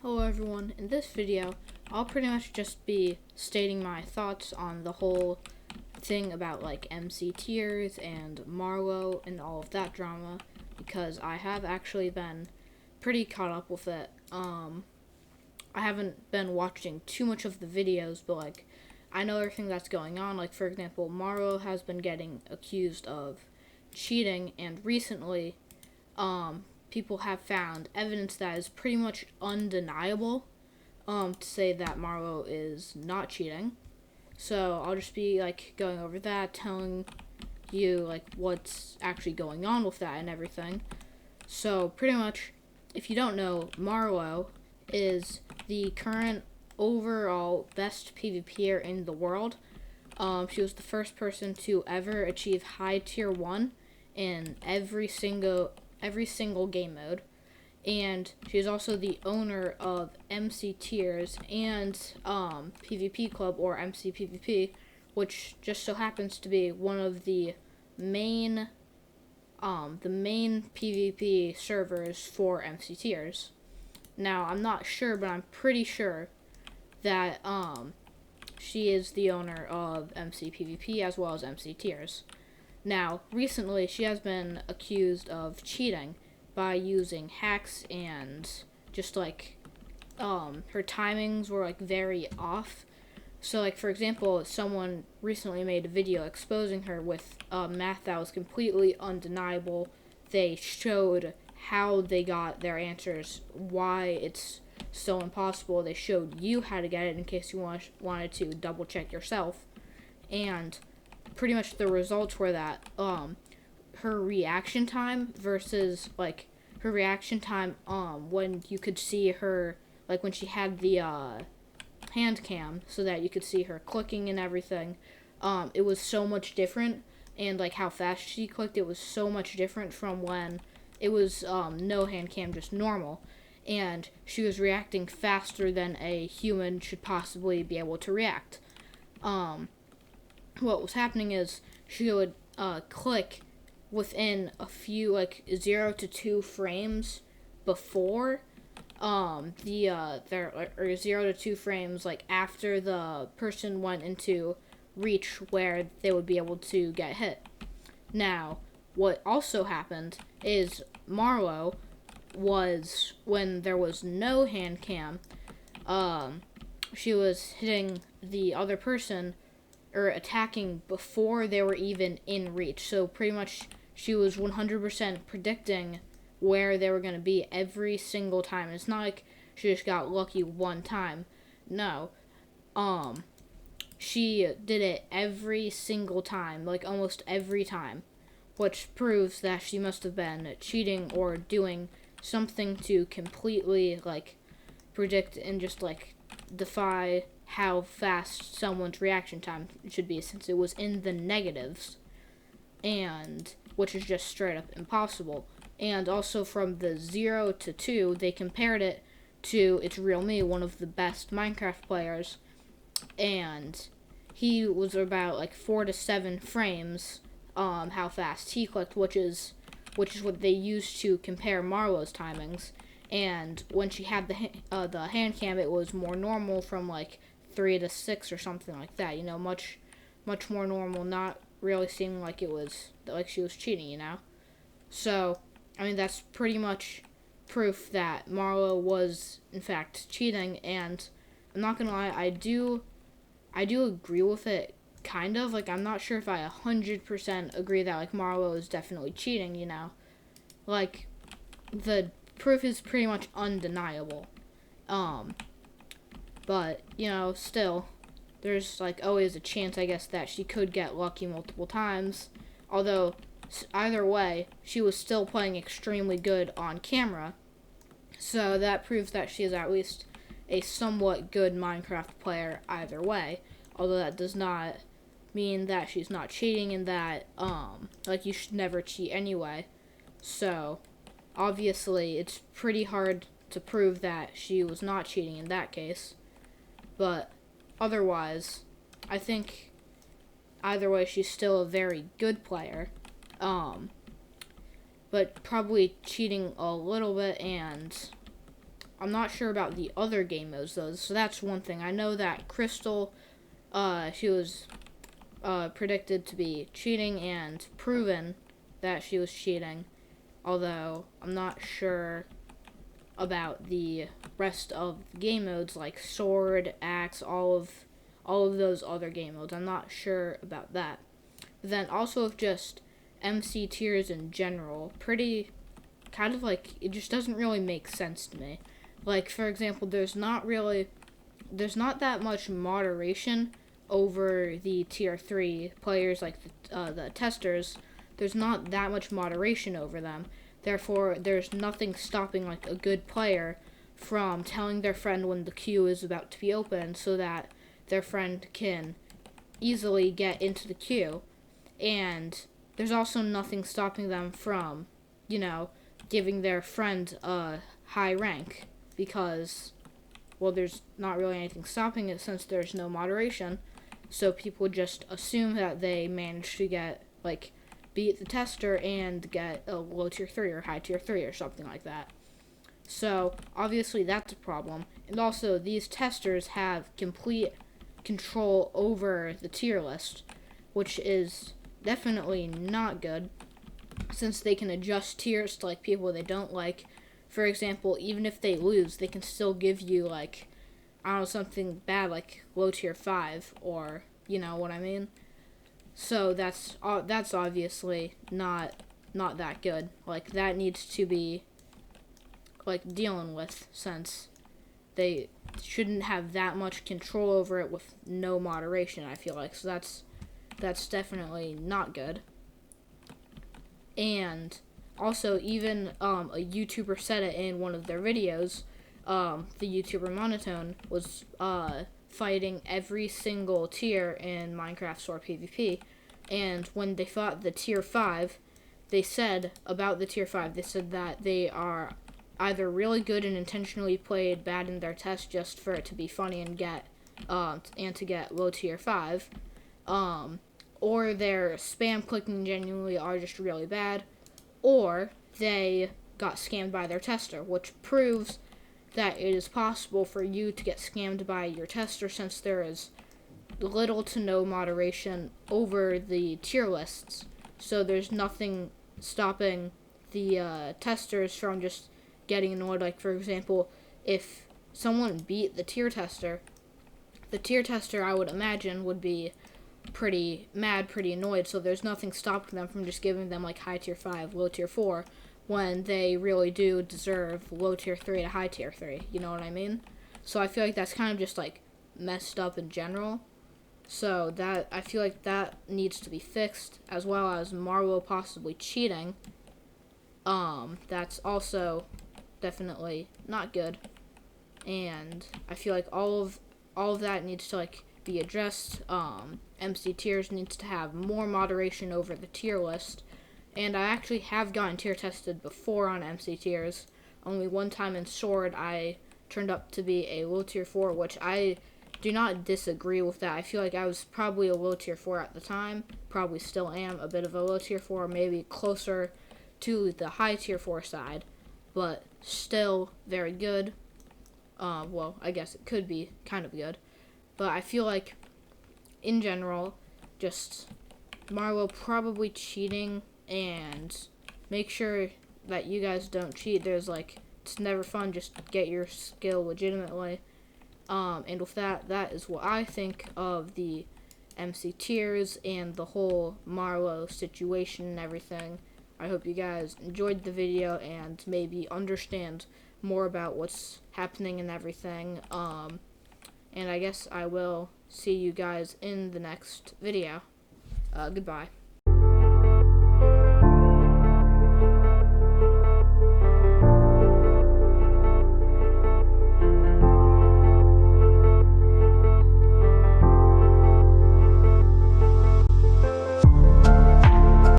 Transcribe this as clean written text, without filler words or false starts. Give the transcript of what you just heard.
Hello everyone, in this video I'll pretty much just be stating my thoughts on the whole thing about like MC tiers and Marlow and all of that drama, because I have actually been pretty caught up with it. I haven't been watching too much of the videos, but like I know everything that's going on. Like for example, Marlow has been getting accused of cheating, and recently people have found evidence that is pretty much undeniable to say that Marlow is not cheating. So I'll just be like going over that, telling you like what's actually going on with that and everything. So pretty much, if you don't know, Marlow is the current overall best PvPer in the world. She was the first person to ever achieve high tier 1 in every single game mode, and she is also the owner of MC Tiers and PvP Club, or MC PvP, which just so happens to be one of the main PvP servers for MC Tiers. Now, I'm not sure, but I'm pretty sure that she is the owner of MC PvP as well as MC Tiers. Now, recently, she has been accused of cheating by using hacks, and just like her timings were like very off. So like for example, someone recently made a video exposing her with math that was completely undeniable. They showed how they got their answers, why it's so impossible. They showed you how to get it in case you wanted to double check yourself, and pretty much the results were that her reaction time versus like her reaction time when you could see her, like when she had the hand cam so that you could see her clicking and everything, it was so much different, and like how fast she clicked, it was so much different from when it was no hand cam, just normal, and she was reacting faster than a human should possibly be able to react. What was happening is she would click within a few, like 0 to 2 frames before or 0 to 2 frames like after the person went into reach where they would be able to get hit. Now, what also happened is Marlow was, when there was no hand cam, she was hitting the other person or attacking before they were even in reach. So pretty much she was 100% predicting where they were going to be every single time. It's not like she just got lucky one time. No. She did it every single time, like almost every time, which proves that she must have been cheating or doing something to completely like predict and just like defy how fast someone's reaction time should be, since it was in the negatives, and which is just straight up impossible. And also from the 0 to 2, they compared it to It's Real Me, one of the best Minecraft players, and he was about like 4 to 7 frames how fast he clicked, which is what they used to compare Marlow's timings. And when she had the hand cam, it was more normal, from like 3 to 6 or something like that. You know, much more normal, not really seeming like it was like she was cheating. You know, so I mean that's pretty much proof that Marlow was in fact cheating. And I'm not gonna lie, I do agree with it, kind of. Like I'm not sure if I 100% agree that like Marlow is definitely cheating. You know, like the proof is pretty much undeniable. But, you know, still, there's like always a chance, I guess, that she could get lucky multiple times. Although, either way, she was still playing extremely good on camera. So that proves that she is at least a somewhat good Minecraft player either way. Although that does not mean that she's not cheating, and that, like, you should never cheat anyway. So obviously, it's pretty hard to prove that she was not cheating in that case. But otherwise, I think either way, she's still a very good player. But probably cheating a little bit, and I'm not sure about the other game modes though. So that's one thing. I know that Crystal, she was predicted to be cheating and proven that she was cheating. Although I'm not sure about the rest of the game modes like sword, axe, all of those other game modes. I'm not sure about that. But then also of just MC tiers in general, pretty kind of like it just doesn't really make sense to me. Like for example, there's not that much moderation over the tier 3 players like the testers. There's not that much moderation over them. Therefore, there's nothing stopping like a good player from telling their friend when the queue is about to be opened so that their friend can easily get into the queue. And there's also nothing stopping them from, giving their friend a high rank because, well, there's not really anything stopping it since there's no moderation. So people just assume that they managed to get, beat the tester and get a low tier 3 or high tier 3 or something like that. So obviously that's a problem. And also these testers have complete control over the tier list, which is definitely not good since they can adjust tiers to people they don't like. For example, even if they lose, they can still give you something bad like low tier 5 or you know what I mean. So that's obviously not that good. That needs to be dealing with since they shouldn't have that much control over it with no moderation, I feel like. So that's definitely not good. And also even a YouTuber said it in one of their videos. The YouTuber Monotone was fighting every single tier in Minecraft Sword PvP, and when they fought the tier 5, they said about the tier 5, they said that they are either really good and intentionally played bad in their test just for it to be funny and to get low tier 5, or their spam clicking genuinely are just really bad, or they got scammed by their tester, which proves that it is possible for you to get scammed by your tester since there is little to no moderation over the tier lists. So there's nothing stopping the testers from just getting annoyed. For example, if someone beat the tier tester I would imagine would be pretty mad, pretty annoyed, so there's nothing stopping them from just giving them high tier 5, low tier 4, when they really do deserve low tier 3 to high tier 3, you know what I mean? So I feel like that's kind of just messed up in general. So that I feel like that needs to be fixed, as well as Marlow possibly cheating. That's also definitely not good. And I feel like all of that needs to be addressed. MC tiers needs to have more moderation over the tier list. And I actually have gotten tier tested before on MC tiers. Only one time in Sword, I turned up to be a low tier 4, which I do not disagree with that. I feel like I was probably a low tier 4 at the time. Probably still am a bit of a low tier 4, maybe closer to the high tier 4 side. But still very good. Well, I guess it could be kind of good. But I feel like, in general, just Marlow probably cheating, and make sure that you guys don't cheat. There's it's never fun, just get your skill legitimately. And with that is what I think of the MC tiers and the whole Marlow situation and everything. I hope you guys enjoyed the video and maybe understand more about what's happening and everything. And I guess I will see you guys in the next video. Goodbye.